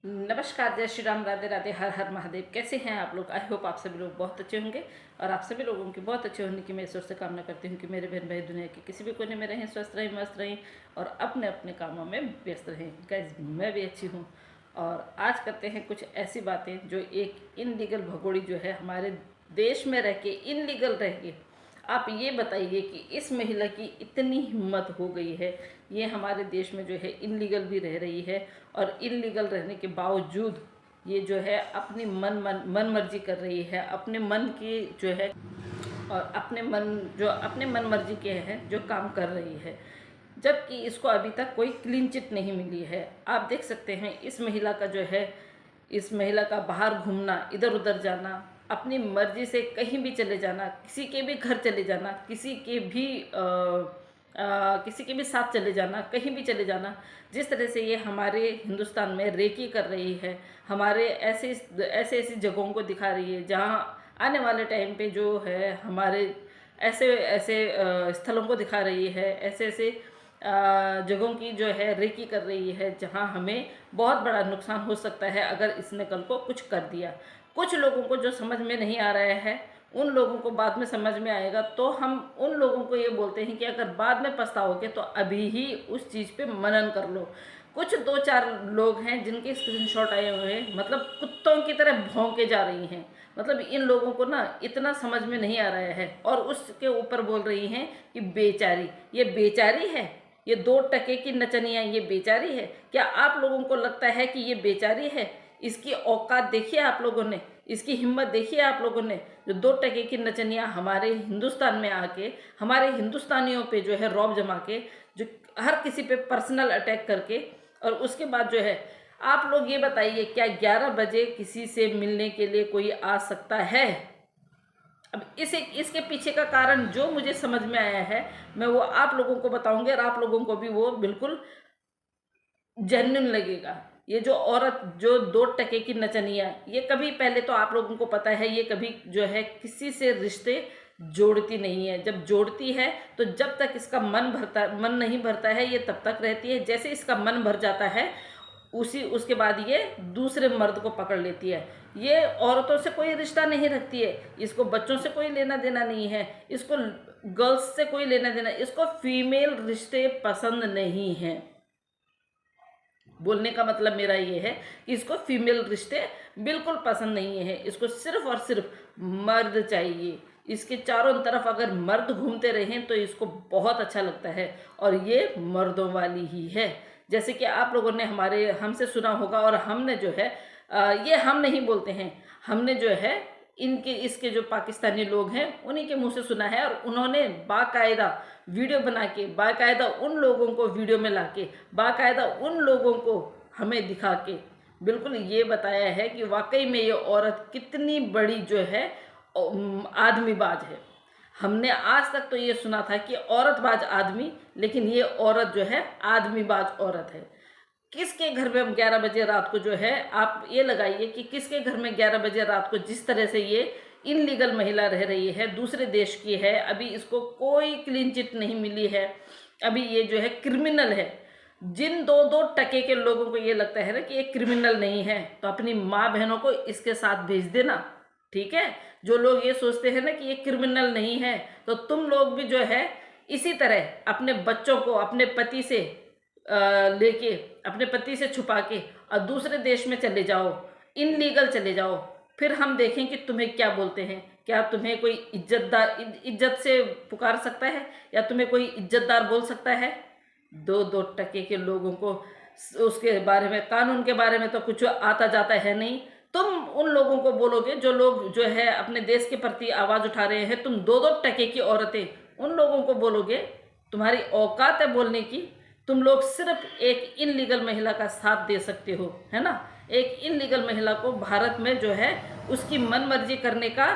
नमस्कार, जय श्री राम, राधे राधे, हर हर महादेव। कैसे हैं आप लोग? आई होप आप सभी लोग बहुत अच्छे होंगे और आप सभी लोगों की बहुत अच्छे होने की मैं ईश्वर से कामना करती हूँ कि मेरे बहन भाई दुनिया के किसी भी कोने में रहें, स्वस्थ रहें, मस्त रहें और अपने अपने कामों में व्यस्त रहें। गाइस, मैं भी अच्छी हूँ और आज करते हैं कुछ ऐसी बातें जो एक इनलीगल भगोड़ी जो है हमारे देश में रह के, इनलीगल रह के, आप ये बताइए कि इस महिला की इतनी हिम्मत हो गई है, ये हमारे देश में जो है इनलीगल भी रह रही है और इनलीगल रहने के बावजूद ये जो है अपनी मन मर्जी कर रही है, अपने मन की जो है और अपने मन मर्जी के हैं जो काम कर रही है, जबकि इसको अभी तक कोई क्लीन चिट नहीं मिली है। आप देख सकते हैं इस महिला का जो है, इस महिला का बाहर घूमना, इधर उधर जाना, अपनी मर्जी से कहीं भी चले जाना, किसी के भी घर चले जाना, किसी के भी साथ चले जाना, कहीं भी चले जाना, जिस तरह से ये हमारे हिंदुस्तान में रेकी कर रही है, हमारे ऐसी जगहों को दिखा रही है जहाँ आने वाले टाइम पे जो है हमारे ऐसे ऐसे स्थलों को दिखा रही है, ऐसे ऐसे जगहों की जो है रेकी कर रही है जहां हमें बहुत बड़ा नुकसान हो सकता है अगर इसने कल को कुछ कर दिया। कुछ लोगों को जो समझ में नहीं आ रहा है, उन लोगों को बाद में समझ में आएगा, तो हम उन लोगों को ये बोलते हैं कि अगर बाद में पछताओगे तो अभी ही उस चीज़ पे मनन कर लो। कुछ दो चार लोग हैं जिनके स्क्रीनशॉट आए हुए हैं, मतलब कुत्तों की तरह भौंके जा रही हैं। मतलब इन लोगों को ना इतना समझ में नहीं आ रहा है और उसके ऊपर बोल रही हैं कि बेचारी, ये बेचारी है, ये 2 टके की नचनिया, ये बेचारी है। क्या आप लोगों को लगता है कि ये बेचारी है? इसकी औकात देखिए आप लोगों ने, इसकी हिम्मत देखिए आप लोगों ने, जो 2 टके की नचनिया हमारे हिंदुस्तान में आके हमारे हिंदुस्तानियों पे जो है रौब जमा के, जो हर किसी पे पर्सनल अटैक करके, और उसके बाद जो है आप लोग ये बताइए, क्या 11 बजे किसी से मिलने के लिए कोई आ सकता है? अब इसके पीछे का कारण जो मुझे समझ में आया है, मैं वो आप लोगों को बताऊंगी और आप लोगों को भी वो बिल्कुल जेन्युइन लगेगा। ये जो औरत, जो 2 टके की नचनिया, ये कभी, पहले तो आप लोगों को पता है, ये कभी जो है किसी से रिश्ते जोड़ती नहीं है। जब जोड़ती है तो जब तक इसका मन नहीं भरता है, ये तब तक रहती है। जैसे इसका मन भर जाता है, उसके बाद ये दूसरे मर्द को पकड़ लेती है। ये औरतों से कोई रिश्ता नहीं रखती है, इसको बच्चों से कोई लेना देना नहीं है, इसको गर्ल्स से कोई लेना देना, इसको फीमेल रिश्ते पसंद नहीं है। बोलने का मतलब मेरा ये है कि इसको फीमेल रिश्ते बिल्कुल पसंद नहीं है, इसको सिर्फ और सिर्फ मर्द चाहिए। इसके चारों तरफ अगर मर्द घूमते रहें तो इसको बहुत अच्छा लगता है और ये मर्दों वाली ही है। जैसे कि आप लोगों ने हमसे सुना होगा, और हमने जो है ये हम नहीं बोलते हैं, हमने जो है इसके जो पाकिस्तानी लोग हैं उन्हीं के मुंह से सुना है, और उन्होंने बाकायदा वीडियो बना के, बाकायदा उन लोगों को वीडियो में लाके, बाकायदा उन लोगों को हमें दिखा के बिल्कुल ये बताया है कि वाकई में ये औरत कितनी बड़ी जो है आदमीबाज है। हमने आज तक तो ये सुना था कि औरतबाज आदमी, लेकिन ये औरत जो है आदमीबाज औरत है। किसके घर में 11 बजे रात को जो है, आप ये लगाइए कि किसके घर में 11 बजे रात को जिस तरह से ये इनलीगल महिला रह रही है, दूसरे देश की है, अभी इसको कोई क्लीन चिट नहीं मिली है, अभी ये जो है क्रिमिनल है। जिन 2-2 टके के लोगों को ये लगता है ना कि ये क्रिमिनल नहीं है, तो अपनी माँ बहनों को इसके साथ भेज देना, ठीक है। जो लोग ये सोचते हैं ना कि ये क्रिमिनल नहीं है, तो तुम लोग भी जो है इसी तरह अपने बच्चों को अपने पति से लेके, अपने पति से छुपा के और दूसरे देश में चले जाओ, इनलीगल चले जाओ, फिर हम देखें कि तुम्हें क्या बोलते हैं। क्या तुम्हें कोई इज्जत से पुकार सकता है, या तुम्हें कोई इज्जतदार बोल सकता है? 2-2 टके के लोगों को उसके बारे में, कानून के बारे में तो कुछ आता जाता है नहीं। तुम उन लोगों को बोलोगे जो लोग जो है अपने देश के प्रति आवाज़ उठा रहे हैं, तुम 2-2 टके की औरतें, उन लोगों को बोलोगे? तुम्हारी औकात है बोलने की? तुम लोग सिर्फ एक इनलीगल महिला का साथ दे सकते हो, है ना। एक इनलीगल महिला को भारत में जो है उसकी मन मर्जी करने का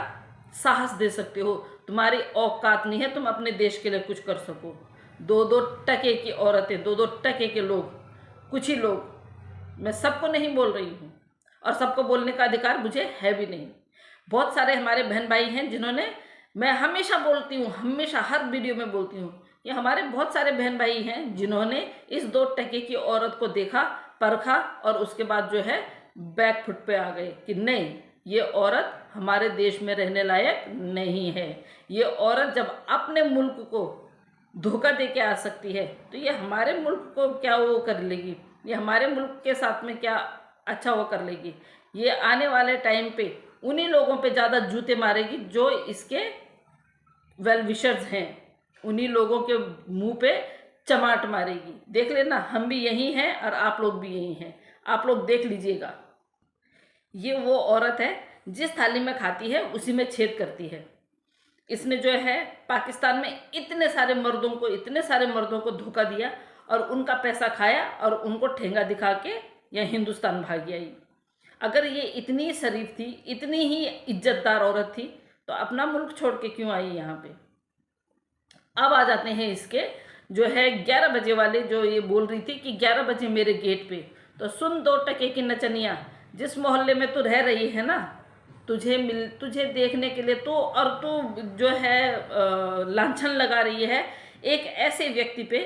साहस दे सकते हो। तुम्हारी औकात नहीं है तुम अपने देश के लिए कुछ कर सको। 2-2 टके की औरतें, 2-2 टके के लोग, कुछ ही लोग, मैं सबको नहीं बोल रही हूँ, और सबको बोलने का अधिकार मुझे है भी नहीं। बहुत सारे हमारे बहन भाई हैं जिन्होंने, मैं हमेशा बोलती हूँ, हमेशा हर वीडियो में बोलती हूँ कि हमारे बहुत सारे बहन भाई हैं जिन्होंने इस 2 टके की औरत को देखा, परखा और उसके बाद जो है बैक फुट पे आ गए कि नहीं, ये औरत हमारे देश में रहने लायक नहीं है। ये औरत जब अपने मुल्क को धोखा दे के आ सकती है तो ये हमारे मुल्क को क्या वो कर लेगी, ये हमारे मुल्क के साथ में क्या अच्छा वो कर लेगी। ये आने वाले टाइम पे उन्हीं लोगों पे ज़्यादा जूते मारेगी जो इसके वेल विशर्स हैं, उन्हीं लोगों के मुंह पे चमाट मारेगी। देख लेना, हम भी यही हैं और आप लोग भी यही हैं, आप लोग देख लीजिएगा। ये वो औरत है जिस थाली में खाती है उसी में छेद करती है। इसने जो है पाकिस्तान में इतने सारे मर्दों को धोखा दिया और उनका पैसा खाया और उनको ठेंगा दिखा के यह हिंदुस्तान भागी आई। अगर ये इतनी शरीफ थी, इतनी ही इज्जतदार औरत थी, तो अपना मुल्क छोड़ के क्यों आई यहाँ पे। अब आ जाते हैं इसके जो है 11 बजे वाले, जो ये बोल रही थी कि 11 बजे मेरे गेट पे। तो सुन 2 टके की नचनिया, जिस मोहल्ले में तू रह रही है ना, तुझे देखने के लिए तू जो है लांछन लगा रही है एक ऐसे व्यक्ति पे,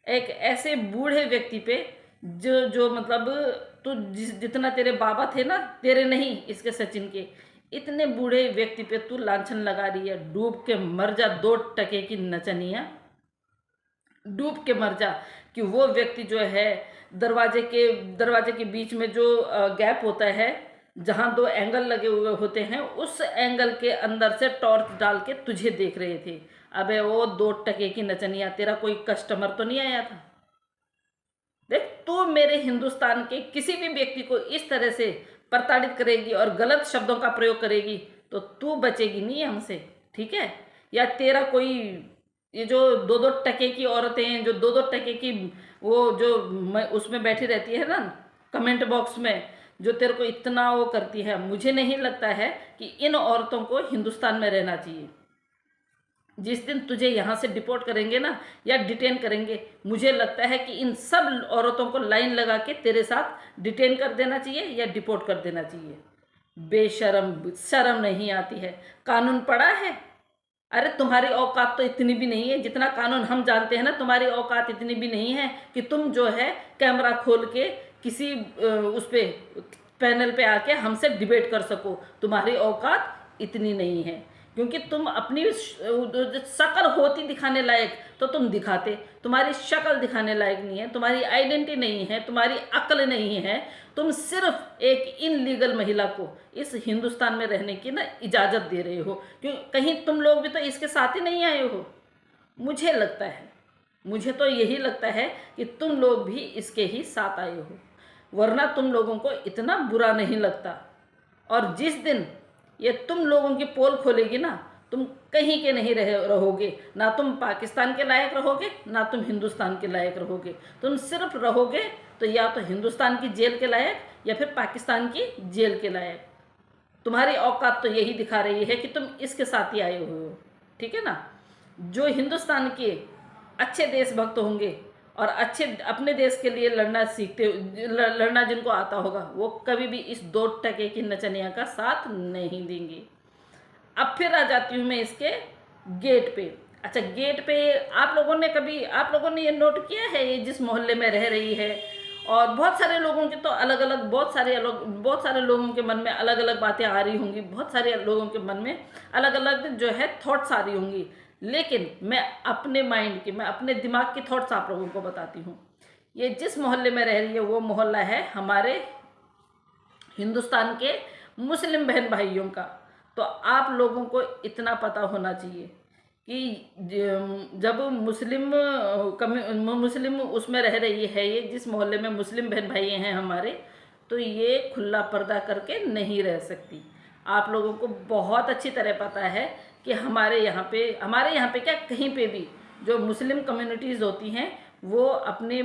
एक ऐसे बूढ़े व्यक्ति पे जो मतलब तू जितना तेरे बाबा थे ना, तेरे नहीं इसके सचिन के, इतने बूढ़े व्यक्ति पे तू लांछन लगा रही है। डूब के मर जा 2 टके की नचनिया, डूब के मर जा। कि वो व्यक्ति जो है दरवाजे के बीच में जो गैप होता है जहाँ 2 एंगल लगे हुए होते हैं, उस एंगल के अंदर से टॉर्च डाल के तुझे देख रहे थे। अबे वो 2 टके की नचनिया, तेरा कोई कस्टमर तो नहीं आया था? देख, तू मेरे हिंदुस्तान के किसी भी व्यक्ति को इस तरह से प्रताड़ित करेगी और गलत शब्दों का प्रयोग करेगी तो तू बचेगी नहीं हमसे, ठीक है? या तेरा कोई ये जो 2-2 टके की औरतें हैं, जो 2-2 टके की वो जो उसमें बैठी रहती है ना कमेंट बॉक्स में, जो तेरे को इतना वो करती है, मुझे नहीं लगता है कि इन औरतों को हिंदुस्तान में रहना चाहिए। जिस दिन तुझे यहाँ से डिपोर्ट करेंगे ना या डिटेन करेंगे, मुझे लगता है कि इन सब औरतों को लाइन लगा के तेरे साथ डिटेन कर देना चाहिए या डिपोर्ट कर देना चाहिए। बेशरम, शर्म नहीं आती है? कानून पढ़ा है? अरे तुम्हारी औकात तो इतनी भी नहीं है, जितना कानून हम जानते हैं ना, तुम्हारी औकात इतनी भी नहीं है कि तुम जो है कैमरा खोल के किसी उस पे पैनल पे आके हमसे डिबेट कर सको। तुम्हारी औकात इतनी नहीं है, क्योंकि तुम अपनी शक्ल होती दिखाने लायक तो तुम दिखाते, तुम्हारी शक्ल दिखाने लायक नहीं है, तुम्हारी आइडेंटिटी नहीं है, तुम्हारी अक्ल नहीं है। तुम सिर्फ एक इनलीगल महिला को इस हिंदुस्तान में रहने की ना इजाज़त दे रहे हो, क्यों कहीं तुम लोग भी तो इसके साथ ही नहीं आए हो। मुझे लगता है, मुझे तो यही लगता है कि तुम लोग भी इसके ही साथ आए हो, वरना तुम लोगों को इतना बुरा नहीं लगता। और जिस दिन ये तुम लोगों की पोल खोलेगी ना, तुम कहीं के नहीं रहोगे। ना तुम पाकिस्तान के लायक रहोगे, ना तुम हिंदुस्तान के लायक रहोगे। तुम सिर्फ रहोगे तो या तो हिंदुस्तान की जेल के लायक या फिर पाकिस्तान की जेल के लायक। तुम्हारी औकात तो यही दिखा रही है कि तुम इसके साथ ही आए हुए हो, ठीक है ना? जो हिंदुस्तान के अच्छे देशभक्त होंगे और अच्छे अपने देश के लिए लड़ना जिनको आता होगा, वो कभी भी इस 2 टके की नचनिया का साथ नहीं देंगे। अब फिर आ जाती हूँ मैं इसके गेट पे। अच्छा, गेट पे आप लोगों ने ये नोट किया है, ये जिस मोहल्ले में रह रही है, और बहुत सारे लोगों के तो बहुत सारे लोगों के मन में अलग अलग बातें आ रही होंगी, बहुत सारे लोगों के मन में अलग अलग जो है थॉट्स आ रही होंगी। लेकिन मैं अपने दिमाग की थॉट्स आप लोगों को बताती हूँ। ये जिस मोहल्ले में रह रही है वो मोहल्ला है हमारे हिंदुस्तान के मुस्लिम बहन भाइयों का। तो आप लोगों को इतना पता होना चाहिए कि जब मुस्लिम उसमें रह रही है, ये जिस मोहल्ले में मुस्लिम बहन भाई हैं हमारे, तो ये खुला पर्दा करके नहीं रह सकती। आप लोगों को बहुत अच्छी तरह पता है कि हमारे यहाँ पे क्या, कहीं पे भी जो मुस्लिम कम्युनिटीज़ होती हैं वो अपने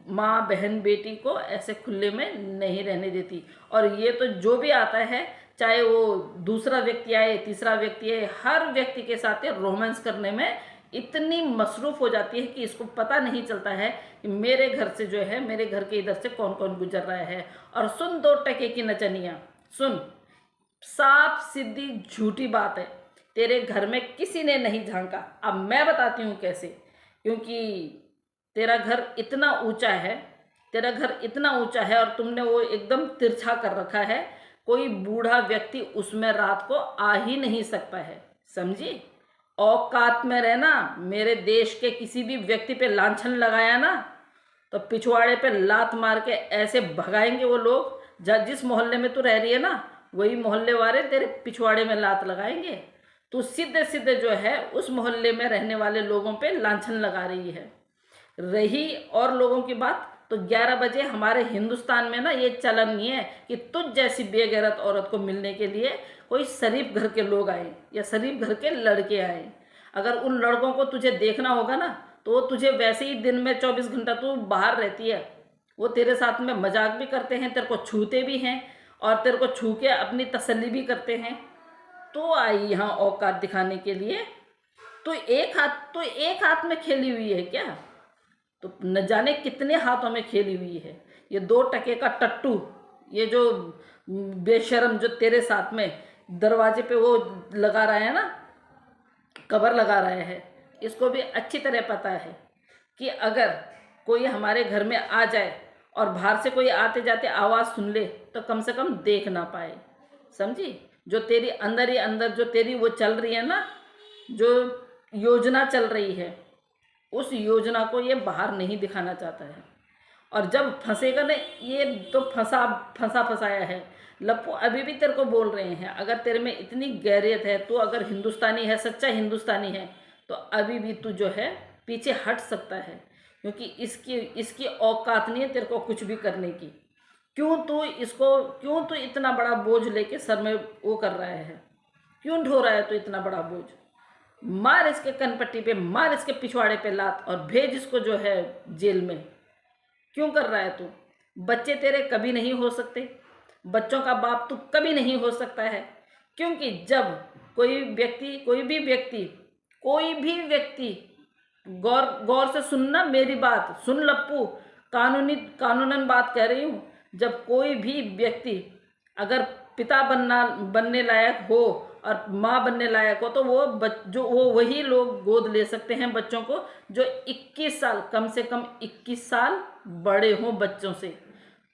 माँ बहन बेटी को ऐसे खुले में नहीं रहने देती। और ये तो जो भी आता है, चाहे वो दूसरा व्यक्ति आए, तीसरा व्यक्ति आए, हर व्यक्ति के साथ रोमांस करने में इतनी मसरूफ़ हो जाती है कि इसको पता नहीं चलता है कि मेरे घर से जो है, मेरे घर के इधर से कौन कौन गुजर रहा है। और सुन 2 टके की नचनिया, सुन, साफ सीधी झूठी बात है, तेरे घर में किसी ने नहीं झांका। अब मैं बताती हूँ कैसे, क्योंकि तेरा घर इतना ऊंचा है, तेरा घर इतना ऊंचा है और तुमने वो एकदम तिरछा कर रखा है, कोई बूढ़ा व्यक्ति उसमें रात को आ ही नहीं सकता है, समझी। औकात में रहना। मेरे देश के किसी भी व्यक्ति पे लांछन लगाया ना तो पिछवाड़े पे लात मार के ऐसे भगाएंगे वो लोग। जिस मोहल्ले में तू रह रही है ना, वही मोहल्ले वाले तेरे पिछवाड़े में लात लगाएंगे। तू सीधे सीधे जो है उस मोहल्ले में रहने वाले लोगों पे लांछन लगा रही है। रही और लोगों की बात, तो 11 बजे हमारे हिंदुस्तान में ना ये चलन नहीं है कि तुझ जैसी बेगैरत औरत को मिलने के लिए कोई शरीफ घर के लोग आए या शरीफ घर के लड़के आए। अगर उन लड़कों को तुझे देखना होगा ना तो वो तुझे वैसे ही दिन में 24 घंटा तू बाहर रहती है, वो तेरे साथ में मजाक भी करते हैं, तेरे को छूते भी हैं और तेरे को छू के अपनी तसल्ली भी करते हैं। तो आई यहाँ औकात दिखाने के लिए। तो एक हाथ में खेली हुई है क्या? तो न जाने कितने हाथों में खेली हुई है। ये 2 टके का टट्टू, ये जो बेशरम जो तेरे साथ में दरवाजे पे वो लगा रहा है ना, कवर लगा रहा है, इसको भी अच्छी तरह पता है कि अगर कोई हमारे घर में आ जाए और बाहर से कोई आते जाते आवाज़ सुन ले तो कम से कम देख ना पाए, समझी। जो तेरी अंदर ही अंदर जो तेरी वो चल रही है ना, जो योजना चल रही है, उस योजना को ये बाहर नहीं दिखाना चाहता है। और जब फंसेगा ना, ये तो फंसाया है। लप्पू अभी भी तेरे को बोल रहे हैं, अगर तेरे में इतनी गैरियत है, तो अगर हिंदुस्तानी है, सच्चा हिंदुस्तानी है, तो अभी भी तू जो है पीछे हट सकता है, क्योंकि इसकी औकात नहीं है तेरे को कुछ भी करने की। क्यों तू इतना बड़ा बोझ लेके सर में वो कर रहा है? क्यों ढो रहा है तू इतना बड़ा बोझ? मार इसके कनपट्टी पे, मार इसके पिछवाड़े पे लात और भेज इसको जो है जेल में। क्यों कर रहा है तू? बच्चे तेरे कभी नहीं हो सकते, बच्चों का बाप तू कभी नहीं हो सकता है, क्योंकि जब कोई व्यक्ति गौर से सुनना, मेरी बात सुन लप्पू, कानूनन बात कह रही हूँ। जब कोई भी व्यक्ति अगर पिता बनने लायक हो और माँ बनने लायक हो, तो वो वही लोग गोद ले सकते हैं बच्चों को जो 21 साल, कम से कम 21 साल बड़े हों बच्चों से।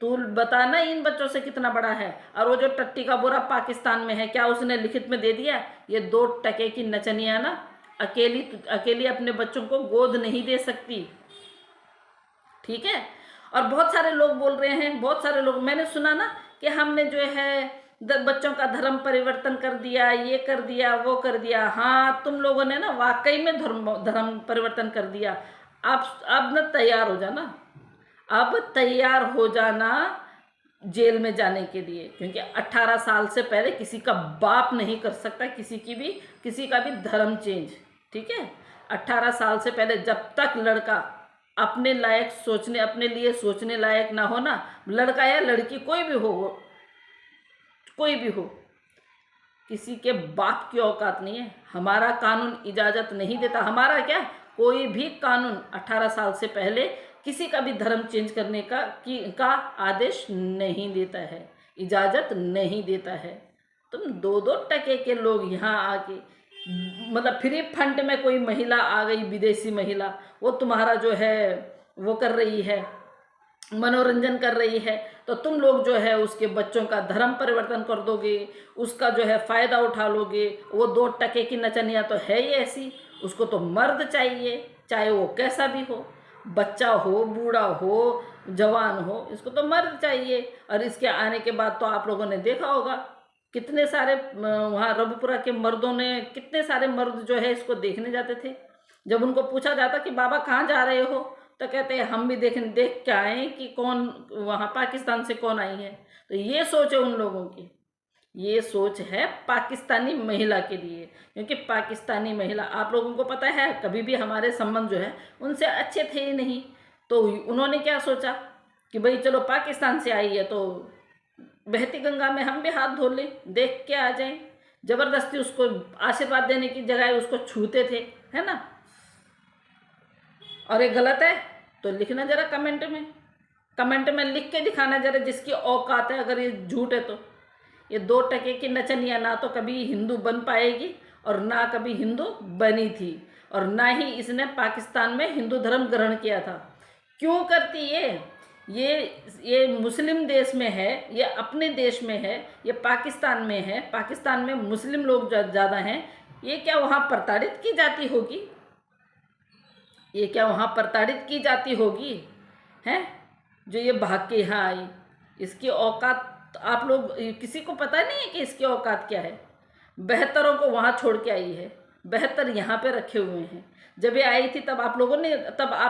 तू बताना इन बच्चों से कितना बड़ा है। और वो जो टट्टी का बोरा पाकिस्तान में है, क्या उसने लिखित में दे दिया? ये 2 टके की नचनिया ना अकेली अपने बच्चों को गोद नहीं दे सकती, ठीक है। और बहुत सारे लोग बोल रहे हैं, बहुत सारे लोग, मैंने सुना ना कि हमने जो है बच्चों का धर्म परिवर्तन कर दिया, ये कर दिया, वो कर दिया। हाँ, तुम लोगों ने ना वाकई में धर्म परिवर्तन कर दिया। अब ना तैयार हो जाना, अब तैयार हो जाना जेल में जाने के लिए, क्योंकि 18 साल से पहले किसी का बाप नहीं कर सकता किसी का भी धर्म चेंज, ठीक है। 18 साल से पहले जब तक लड़का अपने लिए सोचने लायक ना हो ना, लड़का या लड़की कोई भी हो, किसी के बाप की औकात नहीं है। हमारा कानून इजाज़त नहीं देता। हमारा क्या, कोई भी कानून 18 साल से पहले किसी का भी धर्म चेंज करने का आदेश नहीं देता है, इजाज़त नहीं देता है। तुम 2-2 टके के लोग यहाँ आके, मतलब फ्री फंड में कोई महिला आ गई, विदेशी महिला, वो तुम्हारा जो है वो कर रही है, मनोरंजन कर रही है, तो तुम लोग जो है उसके बच्चों का धर्म परिवर्तन कर दोगे, उसका जो है फ़ायदा उठा लोगे। वो 2 टके की नचनिया तो है ही ऐसी, उसको तो मर्द चाहिए, चाहे वो कैसा भी हो, बच्चा हो, बूढ़ा हो, जवान हो, इसको तो मर्द चाहिए। और इसके आने के बाद तो आप लोगों ने देखा होगा कितने सारे वहाँ रबपुरा के मर्दों ने, कितने सारे मर्द जो है इसको देखने जाते थे। जब उनको पूछा जाता कि बाबा कहाँ जा रहे हो, तो कहते हैं हम भी देख के आए कि कौन वहाँ पाकिस्तान से कौन आई है। तो ये सोच है उन लोगों की, ये सोच है पाकिस्तानी महिला के लिए, क्योंकि पाकिस्तानी महिला, आप लोगों को पता है, कभी भी हमारे संबंध जो है उनसे अच्छे थे ही नहीं। तो उन्होंने क्या सोचा कि भाई चलो पाकिस्तान से आई है तो बहती गंगा में हम भी हाथ धो लें, देख के आ जाएं। जबरदस्ती उसको आशीर्वाद देने की जगह उसको छूते थे, है ना। और ये गलत है तो लिखना जरा कमेंट में लिख के दिखाना जरा, जिसकी औकात है। अगर ये झूठ है तो ये 2 टके की नचनिया ना तो कभी हिंदू बन पाएगी और ना कभी हिंदू बनी थी, और ना ही इसने पाकिस्तान में हिंदू धर्म ग्रहण किया था। क्यों करती ये मुस्लिम देश में है, ये अपने देश में है, ये पाकिस्तान में है, पाकिस्तान में मुस्लिम लोग ज़्यादा हैं। ये क्या वहाँ प्रताड़ित की जाती होगी? ये क्या वहाँ प्रताड़ित की जाती होगी? हैं जो ये भाग के यहाँ आई, इसकी औकात आप लोग किसी को पता नहीं है कि इसकी औकात क्या है। बेहतरों को वहाँ छोड़ के आई है, बेहतर यहाँ पे रखे हुए हैं। जब ये आई थी तब आप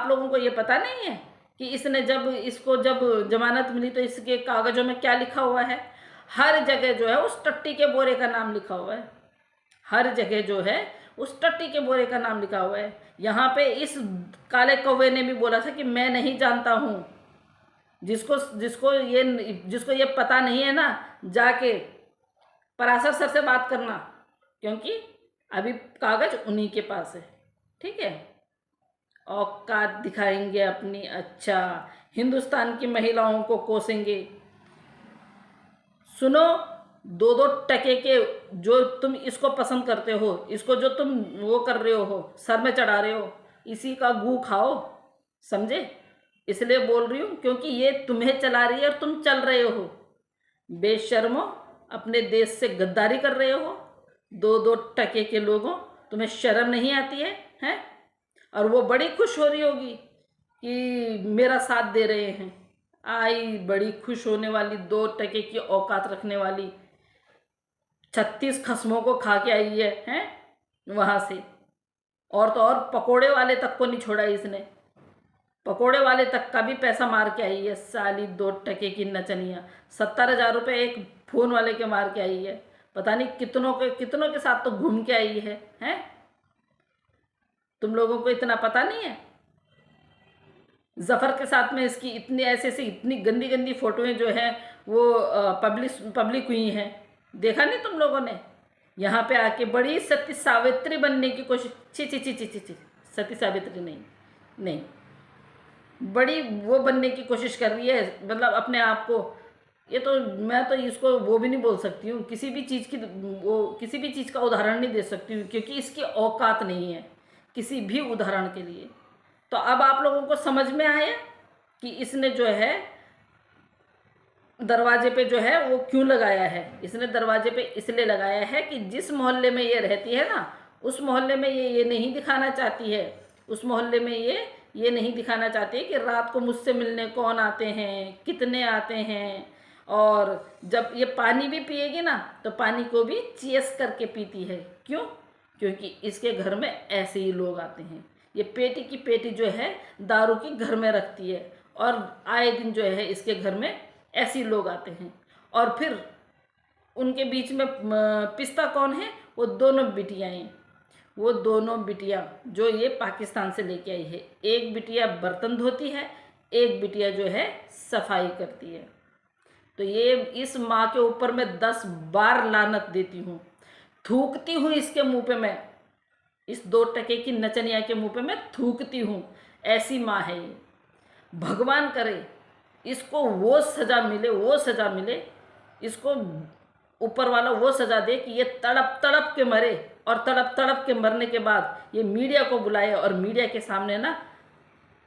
लोगों को ये पता नहीं है कि इसको जब जमानत मिली तो इसके कागज़ों में क्या लिखा हुआ है। हर जगह जो है उस टट्टी के बोरे का नाम लिखा हुआ है, हर जगह जो है उस टट्टी के बोरे का नाम लिखा हुआ है। यहाँ पे इस काले कौवे ने भी बोला था कि मैं नहीं जानता हूँ। जिसको ये पता नहीं है ना, जाके पराशर सर से बात करना, क्योंकि अभी कागज उन्हीं के पास है। ठीक है, औकात दिखाएंगे अपनी। अच्छा, हिंदुस्तान की महिलाओं को कोसेंगे। सुनो, 2-2 टके के जो तुम इसको पसंद करते हो, इसको जो तुम वो कर रहे हो, सर में चढ़ा रहे हो, इसी का गू खाओ, समझे? इसलिए बोल रही हूँ क्योंकि ये तुम्हें चला रही है और तुम चल रहे हो। बेशर्मो, अपने देश से गद्दारी कर रहे हो। 2-2 टके के लोगों, तुम्हें शर्म नहीं आती है? हैं? और वो बड़ी खुश हो रही होगी कि मेरा साथ दे रहे हैं। आई बड़ी खुश होने वाली, 2 टके की औकात रखने वाली, 36 खस्मों को खा के आई है, हैं वहाँ से। और तो और पकोड़े वाले तक को नहीं छोड़ा इसने, पकोड़े वाले तक का भी पैसा मार के आई है साली 2 टके की नचनिया। 70,000 रुपये एक फ़ोन वाले के मार के आई है। पता नहीं कितनों के साथ तो घूम के आई है, हैं? तुम लोगों को इतना पता नहीं है? जफ़र के साथ में इसकी इतनी गंदी गंदी फोटोएं जो है वो पब्लिक हुई हैं। देखा नहीं तुम लोगों ने? यहाँ पे आके बड़ी सती सावित्री बनने की कोशिश। छी छी छी छी छी छी, सती सावित्री नहीं, बड़ी वो बनने की कोशिश कर रही है, मतलब अपने आप को। ये तो मैं तो इसको वो भी नहीं बोल सकती हूँ, किसी भी चीज़ का उदाहरण नहीं दे सकती हूँ, क्योंकि इसकी औकात नहीं है किसी भी उदाहरण के लिए। तो अब आप लोगों को समझ में आया कि इसने जो है दरवाजे पे जो है वो क्यों लगाया है। इसने दरवाजे पे इसलिए लगाया है कि जिस मोहल्ले में ये रहती है ना, उस मोहल्ले में ये नहीं दिखाना चाहती है, उस मोहल्ले में ये नहीं दिखाना चाहती है कि रात को मुझसे मिलने कौन आते हैं, कितने आते हैं। और जब ये पानी भी पिएगी ना, तो पानी को भी चेस करके पीती है। क्यों? क्योंकि इसके घर में ऐसे ही लोग आते हैं। ये पेटी की पेटी जो है दारू की घर में रखती है, और आए दिन जो है इसके घर में ऐसे ही लोग आते हैं। और फिर उनके बीच में पिस्ता कौन है? वो दोनों बिटियाँ हैं। वो दोनों बिटियाँ जो ये पाकिस्तान से लेके आई है, एक बिटिया बर्तन धोती है, एक बिटिया जो है सफाई करती है। तो ये इस माँ के ऊपर मैं 10 बार लानत देती हूँ, थूकती हूँ इसके मुंह पे। मैं इस 2 टके की नचनिया के मुंह पे मैं थूकती हूँ। ऐसी माँ है ये। भगवान करे इसको वो सज़ा मिले, इसको ऊपर वाला वो सज़ा दे कि ये तड़प तड़प के मरे, और तड़प तड़प के मरने के बाद ये मीडिया को बुलाए और मीडिया के सामने ना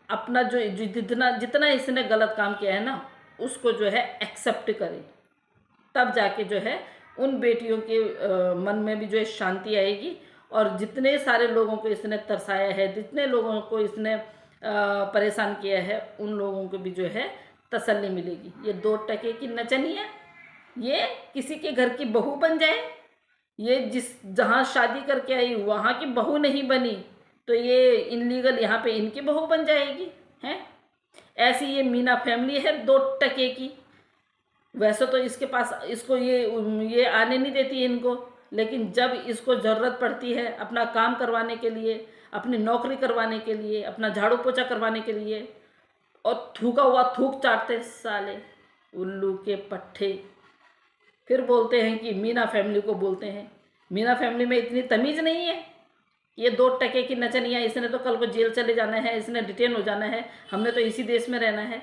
अपना जो जितना इसने गलत काम किया है ना, उसको जो है एक्सेप्ट करे। तब जाके जो है उन बेटियों के मन में भी जो है शांति आएगी, और जितने सारे लोगों को इसने तरसाया है, जितने लोगों को इसने परेशान किया है, उन लोगों को भी जो है तसल्ली मिलेगी। ये 2 टके की नचनिया ये किसी के घर की बहू बन जाए, ये जहाँ शादी करके आई वहाँ की बहू नहीं बनी, तो ये इनलीगल यहाँ पे इनकी बहू बन जाएगी, हैं? ऐसी ये मीना फैमिली है 2 टके की। वैसे तो इसके पास इसको ये आने नहीं देती इनको, लेकिन जब इसको ज़रूरत पड़ती है अपना काम करवाने के लिए, अपनी नौकरी करवाने के लिए, अपना झाड़ू पोछा करवाने के लिए, और थूका हुआ थूक चाटते साले उल्लू के पट्टे। फिर बोलते हैं कि मीना फैमिली को बोलते हैं। मीना फैमिली में इतनी तमीज़ नहीं है? ये 2 टके की नचनिया, इसने तो कल को जेल चले जाना है, इसने डिटेन हो जाना है, हमने तो इसी देश में रहना है।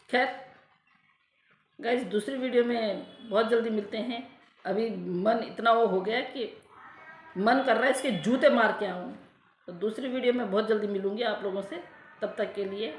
खैर गाइस, दूसरी वीडियो में बहुत जल्दी मिलते हैं। अभी मन इतना वो हो गया कि मन कर रहा है इसके जूते मार के आऊँ। तो दूसरी वीडियो में बहुत जल्दी मिलूँगी आप लोगों से। तब तक के लिए